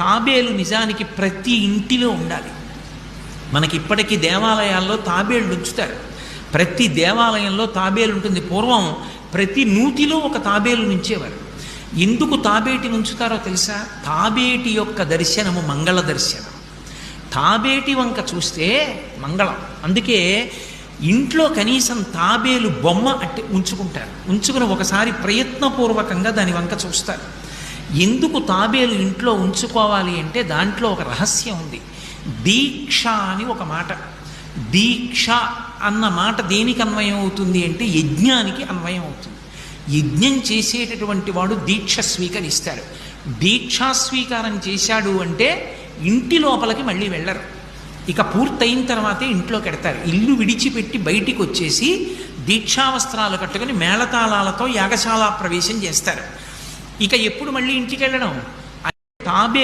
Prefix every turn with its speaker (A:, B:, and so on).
A: తాబేలు నిజానికి ప్రతి ఇంటిలో ఉండాలి. మనకి ఇప్పటికీ దేవాలయాల్లో తాబేళ్ళు ఉంచుతారు. ప్రతి దేవాలయంలో తాబేలు ఉంటుంది. పూర్వం ప్రతి నూతిలో ఒక తాబేలు నుంచేవారు. ఎందుకు తాబేటిని ఉంచుతారో తెలుసా? తాబేటి యొక్క దర్శనము మంగళ దర్శనం. తాబేటి వంక చూస్తే మంగళం. అందుకే ఇంట్లో కనీసం తాబేలు బొమ్మ ఉంచుకుంటారు. ఉంచుకుని ఒకసారి ప్రయత్నపూర్వకంగా దాని వంక చూస్తారు. ఎందుకు తాబేలు ఇంట్లో ఉంచుకోవాలి అంటే దాంట్లో ఒక రహస్యం ఉంది. దీక్ష అని ఒక మాట. దీక్ష అన్న మాట దేనికి అన్వయం అవుతుంది అంటే యజ్ఞానికి అన్వయం అవుతుంది. యజ్ఞం చేసేటటువంటి వాడు దీక్ష స్వీకరిస్తాడు. దీక్షా స్వీకారం చేశాడు అంటే ఇంటి లోపలికి మళ్ళీ వెళ్ళరు. ఇక పూర్తయిన తర్వాతే ఇంట్లోకి వెడతారు. ఇల్లు విడిచిపెట్టి బయటికి వచ్చేసి దీక్షావస్త్రాలు కట్టుకుని మేళతాళాలతో యాగశాల ప్రవేశం చేస్తారు. ఇక ఎప్పుడు మళ్ళీ ఇంటికి వెళ్ళడం? తాబే